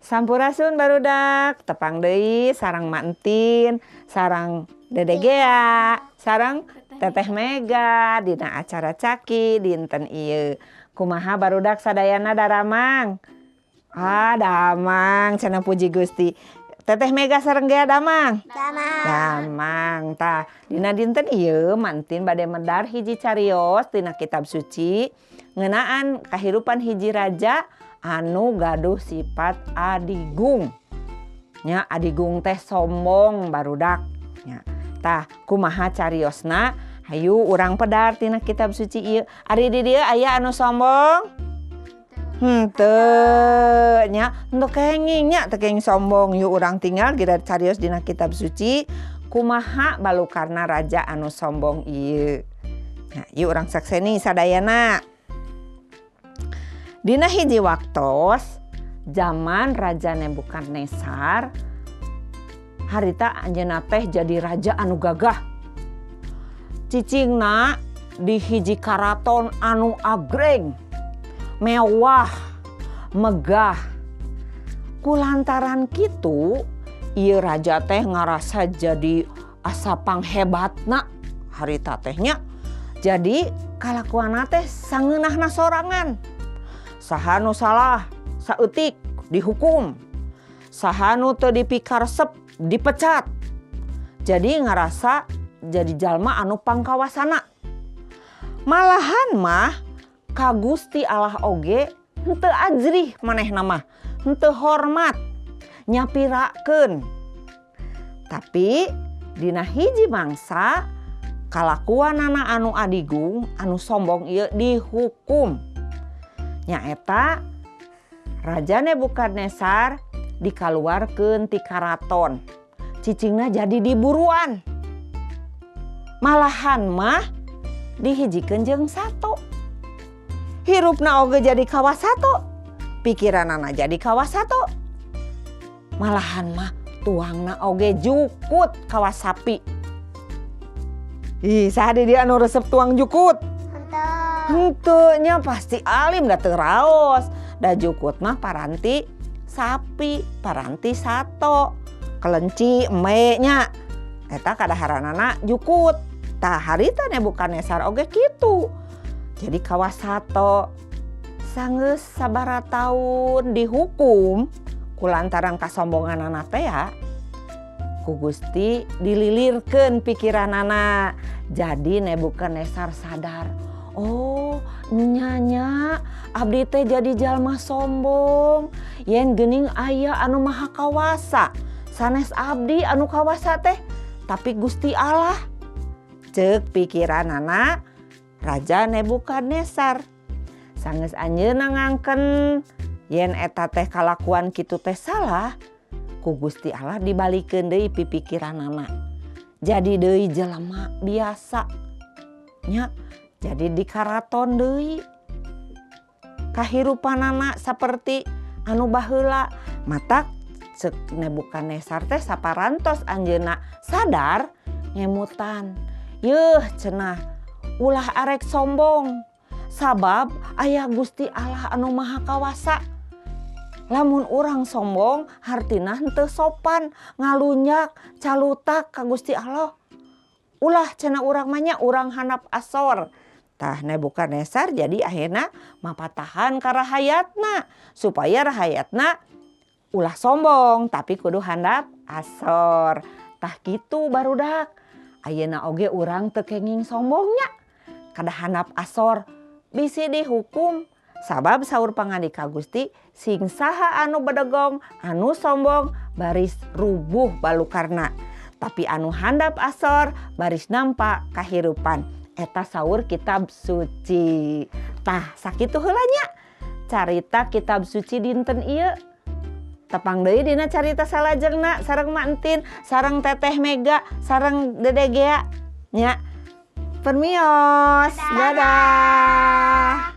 Sampurasun barudak, tepang deui sareng Ma Entin, sareng Dede Gea, sareng Teteh Mega dina acara Caki dinten ieu. Kumaha barudak sadayana daramang? Damang cenah puji Gusti. Teteh Mega sareng Gea damang? Damang. Tah, dina dinten ieu Ma Entin bade medar hiji carios dina kitab suci ngeunaan kahirupan hiji raja anu gaduh sifat adigung. Nya adigung teh sombong barudak. Nya. Tah, kumaha cariosna? Hayu urang pedar tina kitab suci ieu. Ari di dieu aya anu sombong? Henteu nya, henteu kenging nya teu kenging sombong. Yuk urang tinggal gira carios dina kitab suci kumaha balukarna raja anu sombong ieu. Nah, yuk urang sakseni sadayana. Dina hiji waktos zaman Raja Nebukadnezar harita anjeunna teh jadi raja anu gagah. Cicingna di hiji karaton anu agreng, mewah, megah. Kulantaran kitu ieu raja teh ngarasa jadi asa panghebatna harita tehnya. Jadi kalakuanna teh sangeunahna sorangan. Saha nu salah saeutik dihukum, saha nu teu dipikaresep dipecat. Jadi ngarasa jadi jalma anu pangkawasana. Malahan mah ka Gusti Allah oge henteu ajrih manehna mah, henteu hormat, nyapirakeun. Tapi dina hiji mangsa kalakuanana anu adigung, anu sombong ieu dihukum. Nyaeta Raja Nebukadnezar dikaluarkeun ti karaton. Cicingna jadi diburuan. Malahan mah dihijikeun jeung sato. Hirupna oge jadi kawasato. Pikiranana jadi kawasato. Malahan mah tuangna oge jukut kawasapi. Ih, saha di dia anu resep tuang jukut? Henteu nya pasti alim da teu raos. Da jukut mah paranti sapi, paranti sato, kelenci eme nya. Eta kadaharanana jukut. Tah harita Nebukadnezar oge kitu. Jadi kawasato. Sanggeus sabara taun dihukum kulantaran kasombonganana teh ya. Ku Gusti dililirkeun pikiranana. Jadi Nebukadnezar sadar, oh nyanya abdi teh jadi jalma sombong. Yen geuning aya anu maha kawasa, sanes abdi anu kawasa teh tapi Gusti Allah. Ceuk pikiranana Raja Nebukadnezar. Sanggeus anjeunna ngangken yen eta teh kalakuan kitu teh salah, ku Gusti Allah dibalikeun deui pipikiranana. Jadi deui jelema biasa. Nya, jadi di karaton deui. Kahirupanana saperti anu baheula. Matak ceuk Nebukadnezar teh saparantos anjeunna sadar ngemutan. Yeuh cenah ulah arek sombong. Sabab aya Gusti Allah anu maha kawasa. Lamun urang sombong hartina henteu sopan, ngalunyak, calutak ka Gusti Allah. Ulah cenah urang mah nya urang handap asor. Tah Nebukadnezar jadi akhirna mapatahan ka rahayatna supaya rahayatna ulah sombong tapi kudu handap asor. Tah kitu barudak. Ayeuna oge urang teu kenging sombongnya. Kada handap asor bisi dihukum. Sabab saur pangandika Gusti, sing saha anu bedegong, anu sombong, baris rubuh balukarna. Tapi anu handap asor, baris nampa kahirupan. Eta saur kitab suci. Tah sakitu heula nya carita kitab suci dinten ieu. Tepang deui dina carita salajengna sareng Ma Entin, sareng Teteh Mega, sareng Dede Gea nya. Permios. Dadah.